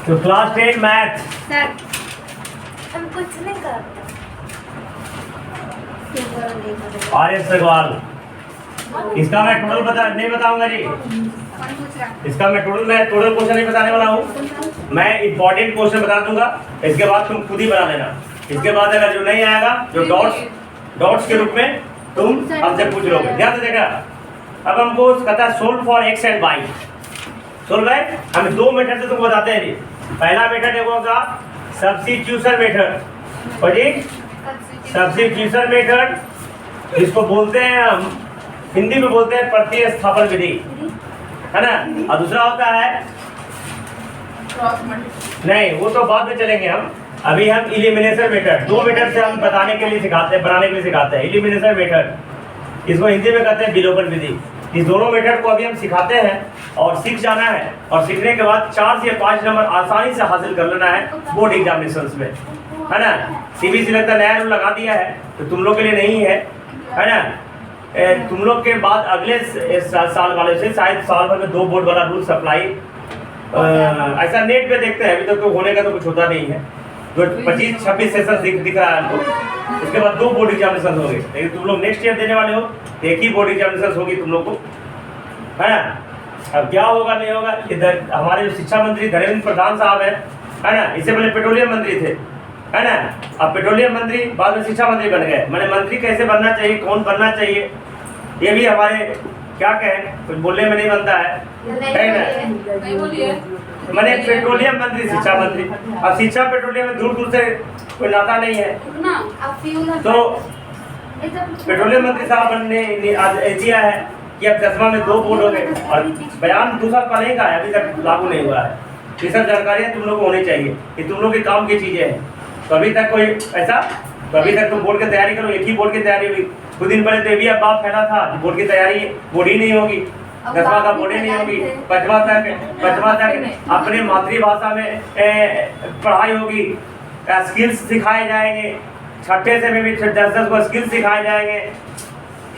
तो class 10 math. Sir हम कुछ नहीं करते। आर्यस अग्रवाल। इसका मैं टोटल नहीं बताऊंगा जी। इसका मैं टोटल क्वेश्चन नहीं बताने वाला हूँ। मैं इंपॉर्टेंट क्वेश्चन बता दूंगा, इसके बाद तुम खुद ही बना लेना। इसके बाद अगर जो नहीं आएगा, जो डॉट्स के रूप में तुम हमसे पूछ लोगे। ध्यान से देखना। अब हमको कहता है solve for x and y. Solve है, हम दो मेथड से तुमको बताते हैं जी। पहला मेथड होगा सब्स्टिट्यूशन मेथड, और जी सब्स्टिट्यूशन मेथड, जिसको बोलते हैं हम हिंदी में बोलते हैं प्रतिस्थापन विधि, है ना। और दूसरा होता है नहीं, वो तो बाद में चलेंगे हम। अभी हम इलिमिनेशन मेथड, दो मेथड से हम बताने के लिए सिखाते हैं, बनाने के लिए सिखाते हैं। इलिमिनेशन मेथड, इसको हिंदी में कहते हैं विलोपन विधि। इस दोनों मेथड को अभी हम सिखाते हैं और सीख जाना है, और सीखने के बाद 4 से 5 नंबर आसानी से हासिल कर लेना है बोर्ड एग्जामिनेशंस में, है ना। सीबीएसई लगता नया रूल लगा दिया है, तो तुम लोग के लिए नहीं है ना। तुम लोग के बाद अगले साल वाले से शायद साल भर में 2 बोर्ड वाला रूल सप्लाई, ऐसा नेट पे देखते हैं। अभी तक तो होने का तो कुछ होता नहीं है। तो 25-26 सेशन दिख रहा है हमको। उसके बाद 2 बोर्ड एग्जामिनेशन होंगे, लेकिन तुम लोग नेक्स्ट ईयर देने वाले हो, एक ही बोर्ड एग्जामिनेशन होगी तुम लोग को, है ना। अब क्या होगा नहीं होगा, इधर हमारे जो शिक्षा मंत्री धर्मेंद्र प्रधान साहब है ना। इससे पहले पेट्रोलियम मंत्री थे, है ना। अब पेट्रोलियम मंत्री, बाद में शिक्षा मंत्री बन गए। मैंने मंत्री कैसे बनना चाहिए, कौन बनना चाहिए, ये भी हमारे क्या कहें, कुछ बोलने में नहीं बनता है ना। मैंने पेट्रोलियम मंत्री, शिक्षा मंत्री। अब शिक्षा पेट्रोलियम में दूर दूर से कोई नाता नहीं है, तो पेट्रोलियम मंत्री साहब ने आज दिया है कि अब 10वां में 2 बोर्ड हो गए, और बयान 2 साल पहले का है, अभी तक लागू नहीं हुआ है। ये सब जानकारियाँ तुम लोग को होनी चाहिए, कि तुम लोग के काम की चीज़ें हैं। तो अभी तक कोई ऐसा, तो अभी तक तुम बोर्ड की तैयारी करो, एक ही बोर्ड की तैयारी हुई। कुछ दिन पहले तो ये भी अफवाह फैला था कि बोर्ड की तैयारी बोर्ड ही नहीं होगी, 10वां का बोर्ड ही नहीं होगी, 5वां तक अपने मातृभाषा में पढ़ाई होगी, स्किल्स सिखाए जाएंगे, 6ठे से भी 10 को स्किल्स सिखाए जाएंगे,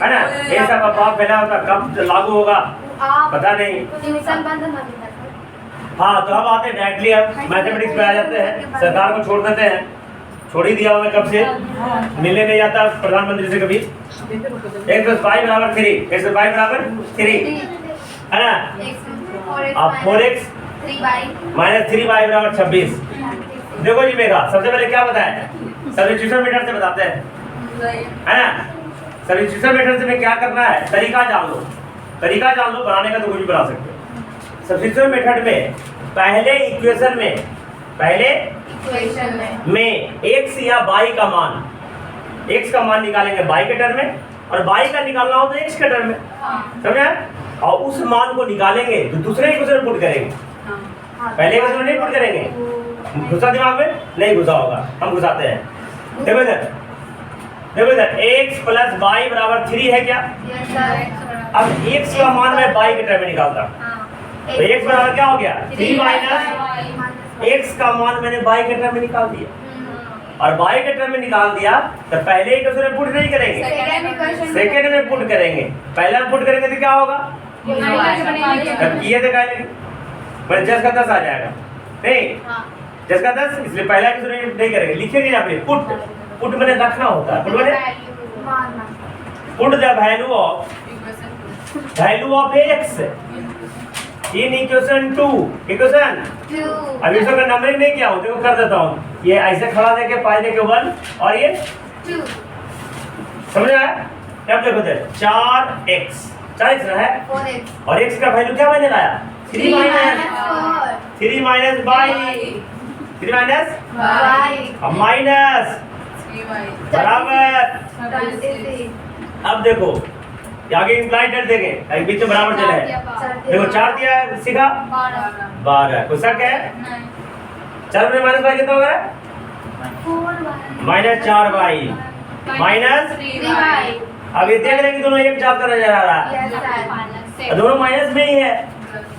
है ना। ये सब अफवाह फैला होता, कब लागू होगा पता नहीं। हाँ, तो अब आते हैं डायरेक्टली, अब मैथमेटिक्स पे आ जाते हैं। सरकार को छोड़ देते हैं, छोड़ ही दिया हमें कब से, मिलने नहीं जाता प्रधानमंत्री से कभी। 1 + 5 = 3, 1 + 5 = 3, है ना। अब 4x - 3y = 26। देखो जी मेघा, सबसे पहले क्या बताया, सब्स्टिट्यूशन मेथड से बताते हैं, है ना। सब्स्टिट्यूशन मेथड से में क्या करना है, तरीका जान लो, बनाने का तो कुछ भी बना सकते हो। सब्स्टिट्यूशन मेथड में पहले इक्वेशन में x या y का मान, x का मान निकालेंगे y के टर्म में, और y का निकालना हो तो x के टर्म में, समझा। और उस मान को निकालेंगे तो दूसरे इक्वेशन में पुट करेंगे, पहले इक्वेशन में नहीं पुट करेंगे। घुसा दिमाग में नहीं घुसा होगा, हम घुसाते हैं। देखो इधर x + y = 3 है क्या। अब x का मान मैं y के टर्म में निकालता, तो x बराबर क्या हो गया, 3 - x का मान मैंने y के टर्म में निकाल दिया, और y के टर्म में निकाल दिया, तो पहले इक्वेशन में पुट नहीं करेंगे, सेकंड में पुट करेंगे। पहला में पुट करेंगे तो क्या होगा, तब ये देखा पर जस का 10 आ जाएगा, नहीं जस का 10, इसलिए पहला इक्वेशन नहीं करेंगे, लिखेंगे यहाँ पे पुट मैंने रखना होता है, put the value of x in equation 2। अभी इसका नंबरिंग नहीं किया हूँ, देखो कर देता हूँ। ये ऐसे खड़ा देके पाई देके 1 और ये 2, समझ आया। अब देखो इधर 4x है, और x का वैल्यू क्या मैंने लाया, 3 - y अब माइनस बराबर। अब देखो आगे इंप्लाइड कर देंगे, बीच में बराबर चला है। देखो 4 दिया है, सीखा 12, कुछ शक है। 4 में -y कितना होगा, -4y -3y। अब ये देख रहे हैं कि दोनों एक जात का नजर आ रहा है, दोनों माइनस में ही है,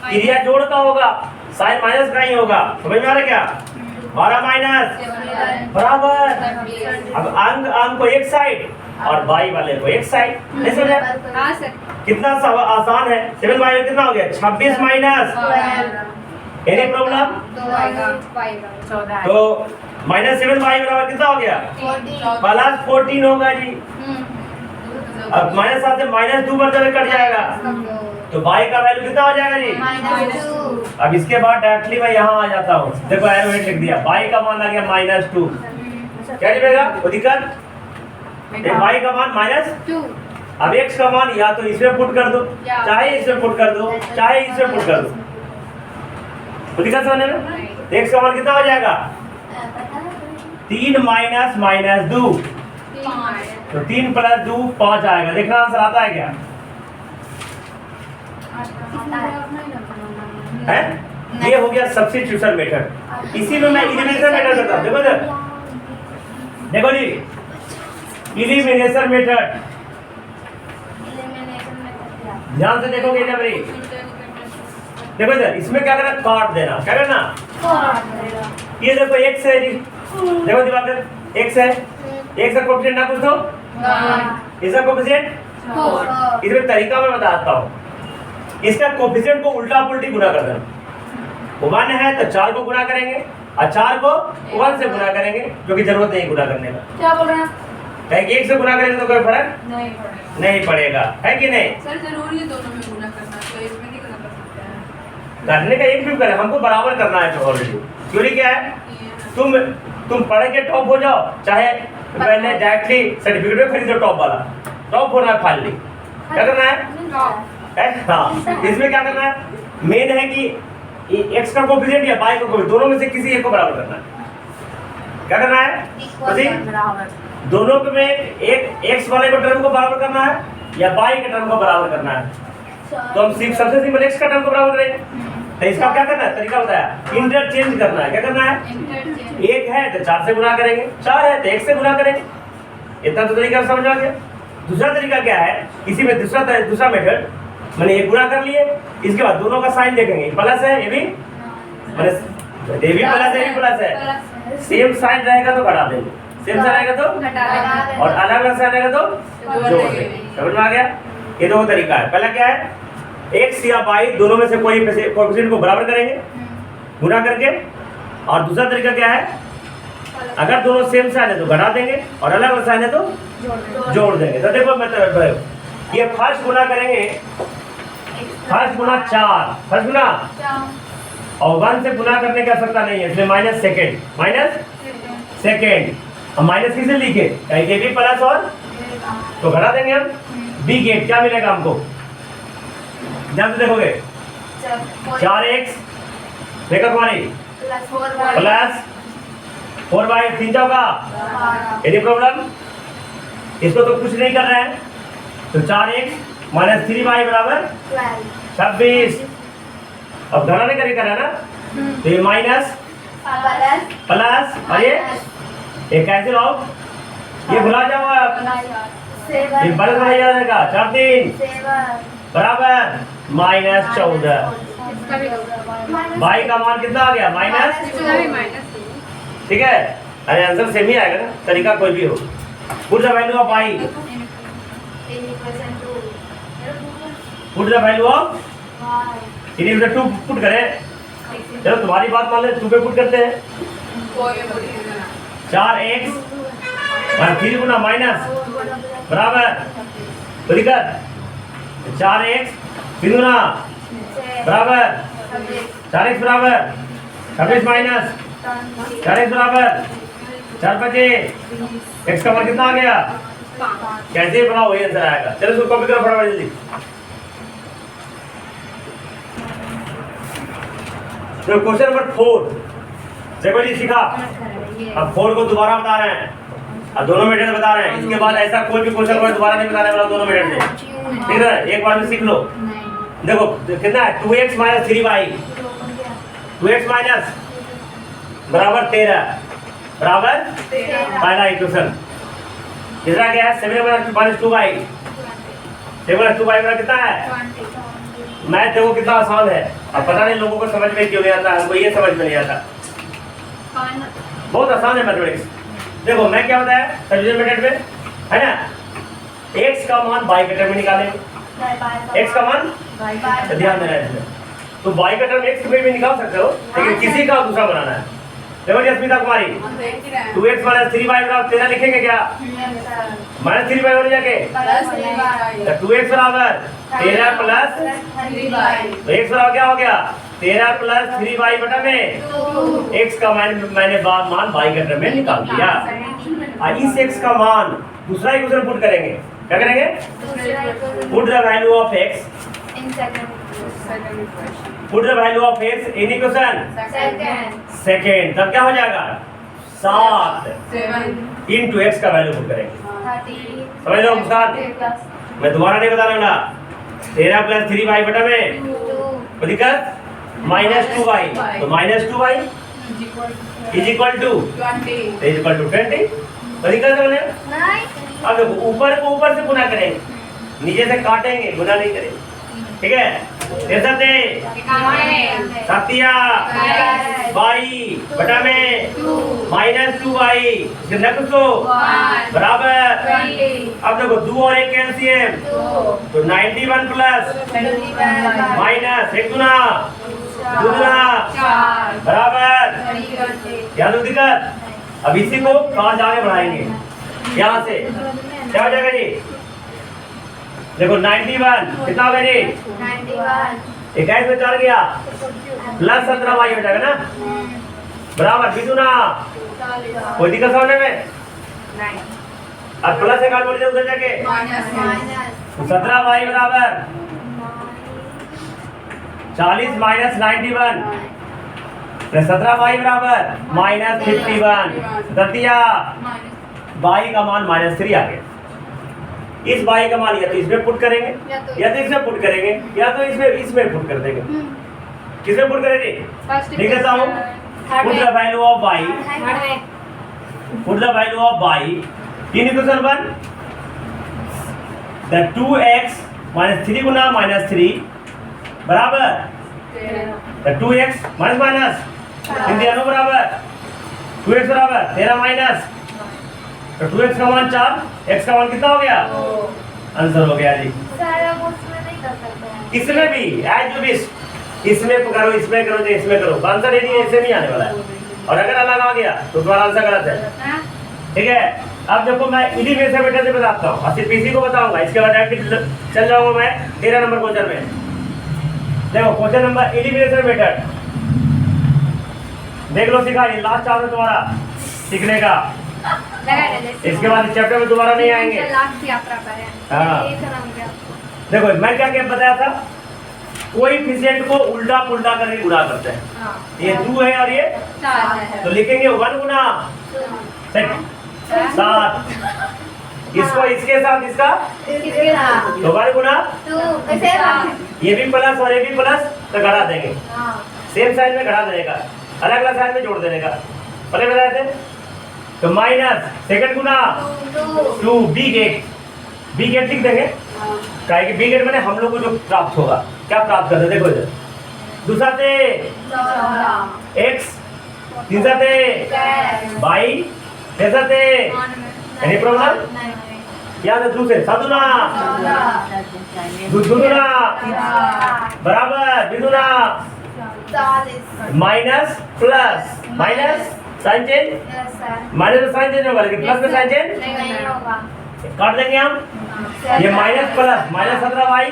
क्रिया जोड़ का होगा, साइन माइनस का ही होगा। समझ में आ रहा क्या, 12 - बराबर। अब अंक को एक साइड और y वाले को एक साइड, नहीं समझा। कितना आसान है। 7y कितना हो गया, 26 - एनी प्रॉब्लम? तो -7y बराबर कितना हो गया? +14 होगा जी। अब माइनस साथ से -2 मरतबे कट जाएगा, तो y का वैल्यू कितना हो जाएगा जी? -2। अब इसके बाद डायरेक्टली मैं यहाँ आ जाता हूँ, देखो एरो हेड लिख दिया, y का मान आ गया -2। क्या लिखेगा? वो दिक्कत y का मान -2। अब x का मान या तो इसमें पुट कर दो, चाहे इसमें पुट कर दो, चाहे इसमें पुट कर दो। वो दिक्कत समझने में? x का मान कितना हो जाएगा? 3 - -2, तो 3 + 2 5 आएगा। देखना आंसर आता है क्या? है? ये हो गया सब्स्टिट्यूशन मेथड। इसी में मैं एलिमिनेशन मेथड करता हूँ। देखो इधर, देखो जी, एलिमिनेशन मेथड ध्यान से देखोगे क्या मेरी? देखो इधर, इसमें क्या करना? काट देना। क्या करना? ये देखो x है जी, देखो दिवाकर x है, x का कोएफिशिएंट ना कुछ दो, इसका कोएफिशिएंट इसमें तरीका मैं बताता हूँ। इसका कोएफिशिएंट को उल्टा पुल्टी गुना कर देना। 1 है तो 4 को गुना करेंगे और 4 को 1 से गुना करेंगे, जो कि जरूरत नहीं गुना करने का। क्या बोल रहे हैं? कहीं 1 से गुना करेंगे तो कोई फर्क नहीं पड़ेगा, है कि नहीं? सर जरूरी है दोनों में गुना करना, तो इसमें नहीं गुना कर सकते हैं। करने का एक भी करें, हमको बराबर करना है। तो ऑलरेडी थ्योरी क्या है? तुम पढ़ के टॉप हो जाओ, चाहे पहले डायरेक्टली सर्टिफिकेट में खरीदो टॉप वाला, टॉप होना है फाइनली। क्या करना है? हाँ, इसमें क्या करना है? मेन है कि x का कोएफिशिएंट या y का कोएफिशिएंट, दोनों में से किसी एक को बराबर करना है। क्या करना है? उसी दोनों में एक x वाले को टर्म को बराबर करना है या y के टर्म को बराबर करना है। तो हम सबसे सिंपल x का टर्म को बराबर करेंगे। तो इसका क्या करना है? तरीका बताया, इंटरचेंज करना है। क्या करना है? 1 है तो 4 से गुना करेंगे, 4 है तो 1 से गुना करेंगे। इतना तो तरीका समझ आ गया। दूसरा तरीका क्या है? इसी में दूसरा मेथड, मैंने ये गुना कर लिए, इसके बाद दोनों का साइन देखेंगे, प्लस है ये भी, ये भी प्लस है, ये भी प्लस है। सेम साइन रहेगा तो घटा देंगे, सेम साइन रहेगा तो, और अलग अलग साइन रहेगा तो जोड़ देंगे। समझ में आ गया? ये दो तरीका है। पहला क्या है? x या y दोनों में से कोई कोएफिशिएंट को बराबर करेंगे गुना करके, और दूसरा तरीका क्या है? अगर दोनों सेम साइन है तो घटा देंगे और अलग अलग साइन है तो जोड़ देंगे। तो देखो मतलब ये फर्स्ट गुना करेंगे, फर्स्ट गुना 4, फर्स्ट गुना, और 1 से गुना करने की आवश्यकता नहीं है, इसलिए माइनस सेकेंड। अब माइनस किसे लिखे? कहीं के भी प्लस और, तो घटा देंगे हम। बी गेट क्या मिलेगा हमको? ध्यान से देखोगे, 4x देखो तुम्हारी प्लस 4y 3 चौका। Any problem? इसको तो कुछ नहीं कर रहे हैं, तो 4x - 3y बराबर 26। अब घटाने का नहीं कर रहा है ना, तो ये माइनस प्लस और ये कैंसिल आउट, ये भुला जाओ आप, ये बड़ा हो जाएगा। 4 3 बराबर -14। y का मान कितना आ गया? माइनस। ठीक है, अरे आंसर सेम ही आएगा ना, तरीका कोई भी हो। Put the value of y, put the value of, इन्हीं में 2 पुट करें। चलो तुम्हारी बात मान ले, 2 पे पुट करते हैं। 4x 3 गुना माइनस बराबर, तो दिक्कत 4x 3 गुना बराबर 4x बराबर 26 माइनस 4x बराबर 4 5 x का मान कितना आ गया? कैसे बनाओ वही आंसर आएगा। चलो इसको कॉपी करो फटाफट जल्दी। तो क्वेश्चन नंबर 4 देखो जी, सीखा। अब 4 को दोबारा बता रहे हैं, अब दोनों मेथड बता रहे हैं। इसके बाद ऐसा कोई भी क्वेश्चन को दोबारा नहीं बताने वाला दोनों मेथड से, ठीक है? एक बार में सीख लो। देखो कितना है? 2x - 3y, 2x माइनस बराबर 13 बराबर पहला इक्वेशन। दूसरा क्या है? 7 - 2y, 7 - 2y बराबर कितना है? मैथ देखो कितना आसान है। अब पता नहीं लोगों को समझ में क्यों नहीं आता, हमको ये समझ में नहीं आता। बहुत आसान है मैथमेटिक्स। देखो मैं क्या बताया सब्स्टिट्यूशन मेथड में, है ना? x का मान y के टर्म में निकालेंगे, x का मान, तो ध्यान देना है इसमें। तो y का टर्म x में भी निकाल सकते हो, लेकिन किसी का दूसरा बनाना है। देखो जस्मिता कुमारी, हम देख ही रहे हैं 2x माइनस 3y बराबर 13 लिखेंगे क्या? माइनस 3y हो जाके प्लस 3y तो 2x बराबर 13 प्लस, 3y तो x बराबर क्या हो गया? 13 प्लस 3y बटा में 2 x का मैंने मान y के टर्म में निकाल दिया। इस x का मान दूसरा इक्वेशन पुट करेंगे। क्या करेंगे? Put the value of x, put the value of x in equation second, तब क्या हो जाएगा? 7 इंटू x का वैल्यू पुट करेंगे। समझ लो मुस्कान, मैं दोबारा नहीं बता रहा। 13 प्लस 3y बटा में कोई दिक्कत? माइनस 2y, तो minus 2y is equal to 20। कोई दिक्कत है? अब देखो ऊपर को ऊपर से गुना करेंगे, नीचे से काटेंगे, गुना नहीं करेंगे। ठीक है? जैसा थे सतिया y बटा में माइनस 2y, इसके नेक्स्ट को बराबर। अब देखो 2 और 1 कैल्सियम, तो 91 प्लस माइनस 1 गुना 2 गुना बराबर। याद हो दिक्कत? अब इसी को काज आगे बढ़ाएंगे यहाँ से, क्या हो जाएगा जी? देखो 91 कितना होगा जी? 21 में 4 गया प्लस 17y हो जाएगा ना बराबर बिदुना। कोई दिक्कत होने में? अब प्लस 1 बोलिए उधर जाके, तो 17y बराबर 40 माइनस 91 प्लस 17y बराबर माइनस 51। दतिया y का मान माइनस 3 आ गया। इस y का मान या तो इसमें पुट करेंगे या तो इसमें पुट करेंगे या तो इसमें पुट कर देंगे। किसमें पुट करेंगे? लिख देता हूँ, put the value of y, put the value of y in equation 1, the 2x minus 3 गुना माइनस 3 बराबर द 2x माइनस माइनस हिंदी अनु बराबर 2x बराबर 13 माइनस, तो 2x का मान 4, x का मान कितना हो गया? आंसर हो गया जी। इसमें भी एज यू विश, इसमें करो, इसमें करो, इसमें करो, आंसर यदि ऐसे नहीं आने वाला है। और अगर अलग आ गया तो तुम्हारा आंसर गलत है। ठीक है? अब देखो मैं इलिमिनेशन मेथड से बताता हूँ और सिर्फ इसी को बताऊंगा, इसके बाद डायरेक्ट चल जाऊंगा मैं 13 नंबर क्वेश्चन में। देखो क्वेश्चन नंबर इलिमिनेशन मेथड देख लो, सिखा ये लास्ट चांस है तुम्हारा सीखने का। इसके बाद इस चैप्टर में दोबारा नहीं आएंगे। हाँ देखो मैं क्या क्या बताया था, कोएफिशिएंट को उल्टा पुल्टा करके गुणा करते हैं। ये 2 है और ये 4 है, तो लिखेंगे 1 गुना 7, इसको इसके साथ इसका तो 1 गुना, ये भी प्लस और ये भी प्लस, तो घटा देंगे। सेम साइड में घटा देने का, अलग अलग साइड में जोड़ देने का। पहले बताए थे तो माइनस सेकंड गुना 2 बी गेट लिख देंगे। काहे कि बी गेट मैंने हम लोग को जो प्राप्त होगा, क्या प्राप्त करते देखो इधर, दूसरा थे x, तीसरा थे y, कैसा थे? Any problem? याद है दूसरे साधुना दुदुना बराबर बिदुना minus plus, minus sign change, minus में साइन चेंज होगा लेकिन प्लस में साइन चेंज काट देंगे हम। ये माइनस प्लस माइनस 17y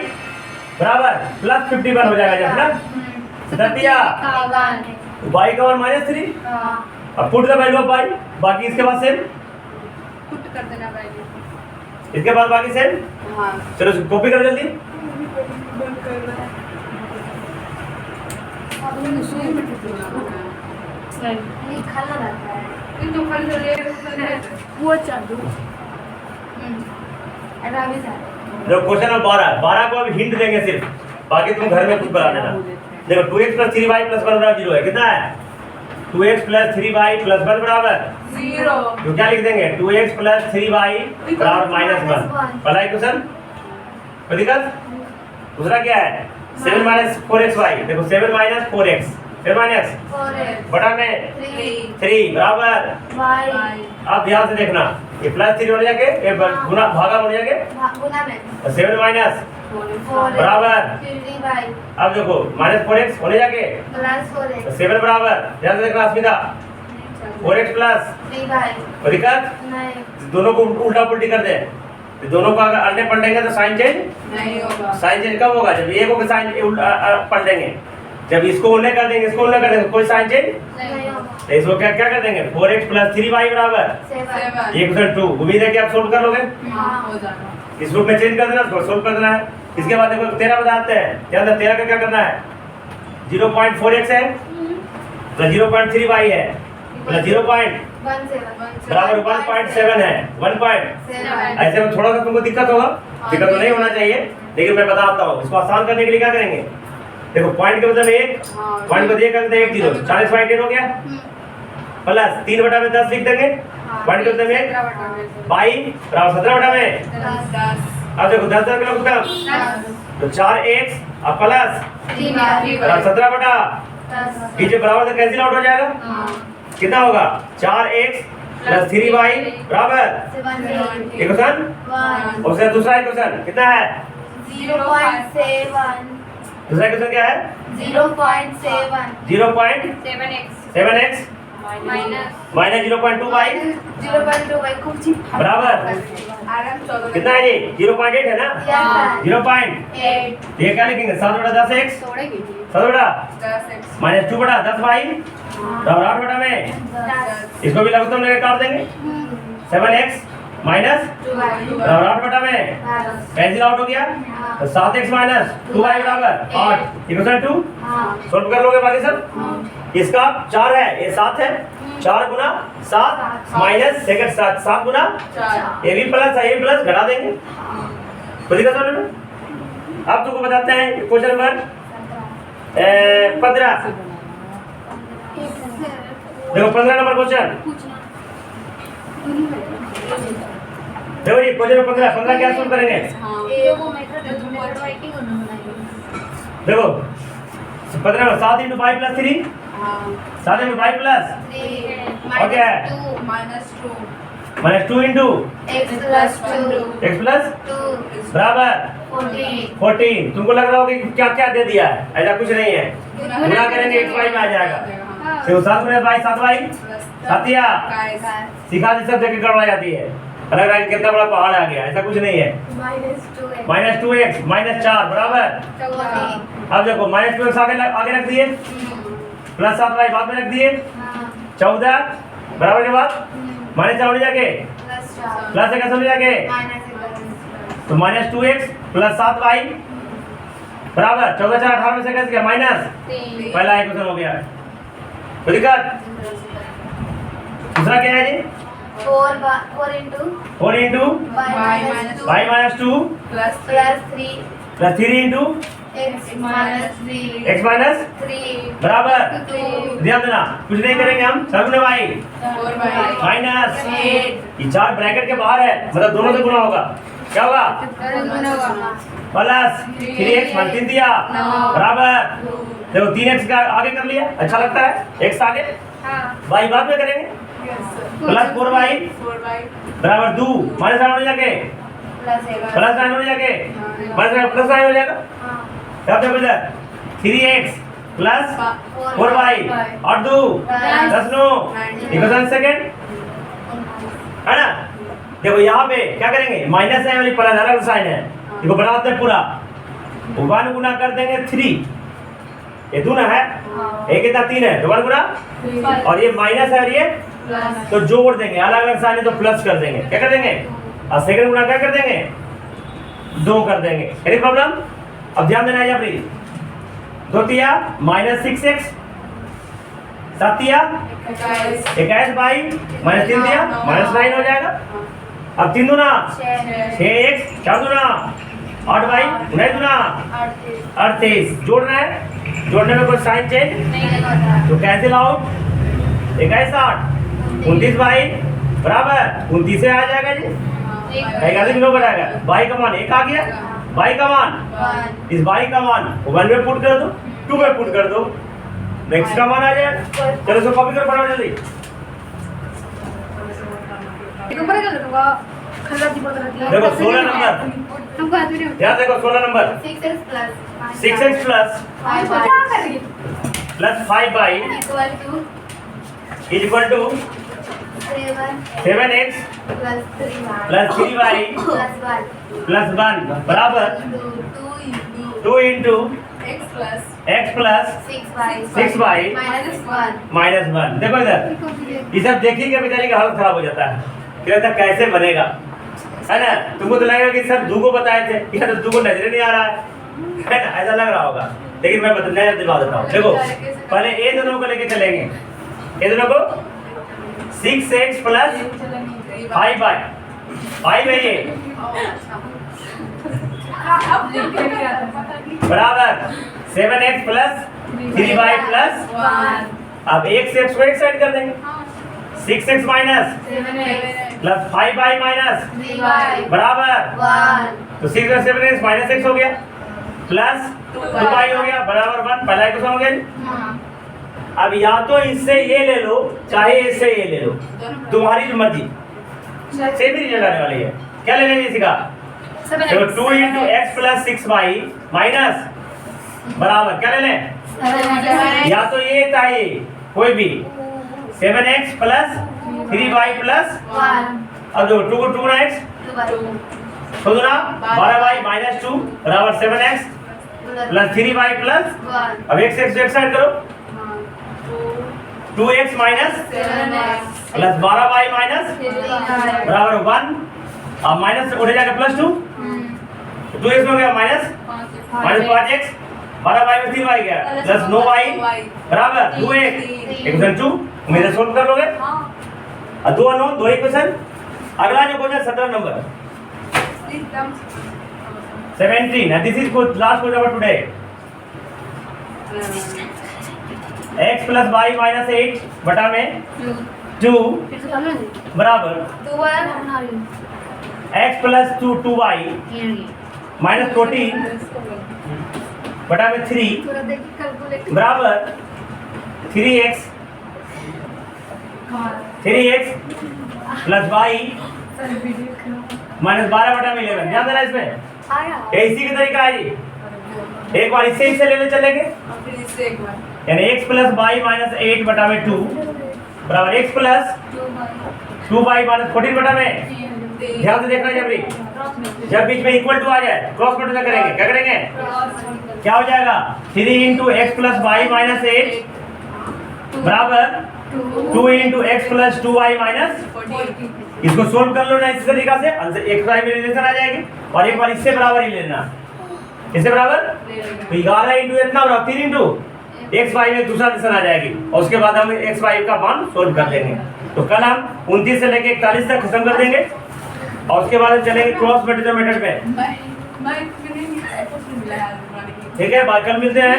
बराबर प्लस 51 हो जाएगा जब ना दतिया y का मान माइनस 3। अब put the value of y, बाकी इसके बाद सेम पुट कर देना वैल्यू, इसके बाद बाकी सेम। हाँ चलो कॉपी कर जल्दी। तो कल वो चालू देखो क्वेश्चन नंबर 12 को अभी हिंट देंगे सिर्फ, बाकी तुम घर में कुछ बना देना। देखो 2x प्लस 3y प्लस 1 बराबर 0 है, कितना है? 2x प्लस 3y प्लस 1 बराबर 0, तो क्या लिख देंगे? 2x प्लस 3y बराबर माइनस 1। पहला इक्वेशन कोई दिक्कत? दूसरा क्या है? 7 माइनस 4xy, देखो 7 माइनस 4x, 7 माइनस बटा में 3 बराबर। अब ध्यान से देखना, ये प्लस 3 हो जाके ये गुना भागा हो जाके गुना में 7 माइनस 4 बराबर 3 बाई अब देखो माइनस 4x होने जाके प्लस 4x 7 बराबर ध्यान से देखना अस्मिता 4x प्लस 3 बाई कोई दिक्कत नहीं दोनों को उल्टा पुल्टी कर दे तो दोनों को अगर अल्टे पलटेंगे तो साइन चेंज नहीं होगा। साइन चेंज कब होगा जब एक को साइन पलटेंगे जब इसको उल्टे कर देंगे इसको उल्टे कर देंगे कोई साइन चेंज नहीं होगा तो इसको क्या क्या कर देंगे 4x प्लस 3y बराबर 7 ये क्वेश्चन 2 उम्मीद है कि आप सोल्व कर लोगे हाँ हो जाना। इस रूप में चेंज कर देना उसको सोल्व कर देना है इसके बाद देखो 13 बताते हैं क्या 13 का क्या करना है 0.4x है प्लस 0.3y है प्लस 0. 17 बराबर 1.7 है 1. ऐसे में थोड़ा सा तुमको दिक्कत होगा दिक्कत तो नहीं होना चाहिए लेकिन मैं बताता हूँ इसको आसान करने के लिए क्या करेंगे देखो पॉइंट के मतलब 1 पॉइंट को दिए करते 1 0 40/10 हो गया प्लस 3/10 लिख देंगे पॉइंट के मतलब 1 बाई बराबर 17/10 अब देखो 10 का मतलब तो 4x अब प्लस 3 बराबर 17/10 पीछे बराबर से कैंसिल आउट हो जाएगा कितना होगा 4x प्लस 3y बराबर एक क्वेश्चन और उसका दूसरा क्वेश्चन कितना है 0.7 दूसरा क्वेश्चन क्या है 0.7 7x माइनस 0.2y 0.2 बाई खूब जी बराबर आराम 14 कितना है ये 0.8 है ना Yes, 0. 8 ये क्या लिखेंगे 7/10x 7/10 माइनस 2/10y बराबर 8 में 10 इसको भी लघुत्तम लेके काट देंगे 7x माइनस 2 बाई बराबर 8 में 10 कैंसिल आउट हो गया तो 7x माइनस 2y बराबर 8 इक्वल टू हाँ सोल्व कर लोगे बाकी सब इसका 4 है ये 7 है 4 गुना 7 माइनस सेकंड 7 गुना 4 ये भी प्लस है ये भी प्लस घटा देंगे तो दिक्कत हो रहा है अब तुमको बताते हैं क्वेश्चन नंबर 15 देखो 15 नंबर क्वेश्चन देखो ये क्वेश्चन नंबर 15 क्या सोल्व करेंगे देखो 15 में 7 × 5 + 3 7 × 5 plus Okay. -2 minus 2 into x plus 2 x plus 2 बराबर 14 14 तुमको लग रहा होगा कि क्या क्या दे दिया है ऐसा कुछ नहीं है गुना करेंगे x y में आ जाएगा तो 7 × 5 7y साथिया सिखा दी सब जगह गड़बड़ा जाती है अलग अलग कितना बड़ा पहाड़ आ गया ऐसा कुछ नहीं है -2x -2x -4 बराबर 14 अब देखो -2x आगे रख दिए प्लस 7y बाद में रख दिए 14 बराबर के बाद -4 ले जाके प्लस एक ले जाके तो -2x प्लस 7y बराबर 14 4 18 में से कैसे गया माइनस पहला एक क्वेश्चन हो गया कोई दिक्कत दूसरा क्या है जी 4 into 4 into y -2 plus 3 plus 3 into x minus 3 x minus 3 बराबर 2 ध्यान देना कुछ नहीं करेंगे हम सगुने y 4 माइनस 8 ये 4 ब्रैकेट के बाहर है मतलब दोनों से गुना होगा क्या होगा प्लस 3x मान 3 दिया बराबर देखो 3x का आगे कर लिया अच्छा लगता है x आगे y बाद में करेंगे प्लस 4y 4 बराबर 2 माइनस 9 हो जाके प्लस 9 हो जाके माइनस प्लस 9 हो जाएगा क्या देखो इधर 3x प्लस 4y और 2 10 9 इक्वल सेकंड है ना देखो यहाँ पे क्या करेंगे माइनस है वाली प्लस अलग साइन है इसको बनाते हैं पूरा 1 गुना कर देंगे 3 ये दूना है एक कितना 3 है 1 गुना और ये माइनस है और ये तो जोड़ देंगे अलग अलग साइन है तो प्लस कर देंगे क्या कर देंगे और सेकंड गुना क्या कर देंगे 2 कर देंगे एनी प्रॉब्लम अब ध्यान देना है प्लीज 2 तिया -6x 7 तिया 21 बाई -3 दिया -9 हो जाएगा अब 3 दूना 6x 4 दूना 8 बाई 9 दूना 38 जोड़ना है जोड़ने में कोई साइन चेंज तो कैंसिल आउट 21 8 29 बाई बराबर 29 से आ जाएगा जी 11 किलो बढ़ाएगा बाई का मान 1 आ गया बाई का मान इस बाई का मान 1 में पुट कर दो 2 में पुट कर दो नेक्स्ट का मान आ जाएगा चलो इसको कॉपी कर फटाफट जल्दी नंबर का लगा खल्लाती पड़ रही है। देखो 16 नंबर, हमको हाथ में नहीं ध्यान देखो 16 number 6x plus 6x plus 5y क्या कर रही है? Plus 5y equal to is equal to 7 7x plus 3y plus 3y plus 1 plus 1 बराबर 2 into x plus x plus 6y minus 1 minus 1। देखो इधर ये सब देखिए कि बेचारी का हालत खराब हो जाता है, कहता कैसे बनेगा, है ना। तुमको तो लगेगा कि सर दू को बताए थे, या तो दू को नजर नहीं आ रहा है ना, ऐसा लग रहा होगा। लेकिन मैं नजर दिलवा देता हूँ। देखो पहले ये दोनों को लेके चलेंगे, ये दोनों को 6x प्लस 5y 5 है ये अब लिख के आता है बराबर 7x प्लस 3y प्लस 1 अब एक से x को एक साइड कर देंगे, 6x minus 7x plus 5y minus 3y बराबर 1 तो 6 और 7x माइनस x हो गया प्लस 2y हो गया बराबर 1। पहला इक्वेशन हो गया। अब या तो इससे ये ले लो चाहे इससे ये ले लो, तुम्हारी मर्जी, सेम ही रिजल्ट आने वाली है। क्या ले लेंगे इसी का? देखो 2 into x plus 6y minus बराबर क्या ले लें? 7 या तो ये चाहिए कोई भी 7x प्लस 3y प्लस 1 अब जो 2 को 2 ना x 2 तो ना 12y माइनस 2 बराबर 7x प्लस 3y प्लस 1 अब x x एक साइड करो 2x minus 7x plus 12y minus 3y बराबर 1 अब माइनस उठे जाकर प्लस 2 2x हो गया माइनस 5x 12y में 3y गया प्लस 9y बराबर 2x इक्वेशन 2 मेरे सोल्व कर लोगे और 2 और 9 दो इक्वेशन। अगला जो question 17 number 17 and this is last question for today x plus y minus 8 बटा में 2 फिर से चालू है बराबर 2 1 बना रही हूँ x plus 2y ये minus 14 बटा में 3 थोड़ा देखिए कैलकुलेट बराबर 3x प्लस y माइनस 12 बटा में 11। ध्यान देना इसमें, आया ये इसी का तरीका है जी। एक बार इससे इससे लेने चलेंगे फिर इससे एक बार यानी x प्लस y माइनस 8 बटा में 2 बराबर x प्लस 2y माइनस 14 बटा में। ध्यान से देखना जब बीच में इक्वल टू आ जाए क्रॉस मल्टीप्लाई करेंगे, क्या करेंगे क्या हो जाएगा 3 into x plus y minus 8 बराबर 2 into x plus 2y minus. इसको सोल्व कर लो ना इस तरीका से, एक वाई में रिलेशन आ जाएगी और एक बार इससे बराबर ही लेना, इससे बराबर तो 11 इंटू इतना बराबर 3 इंटू एक्स वाई में दूसरा रिलेशन आ जाएगी और उसके बाद हम एक्स वाई का मान सोल्व कर देंगे। तो कल हम 29 से लेके 41 तक खत्म कर देंगे और उसके बाद चलेंगे क्रॉस मल्टीप्लाई मेथड पे। ठीक है, बाद कल मिलते हैं।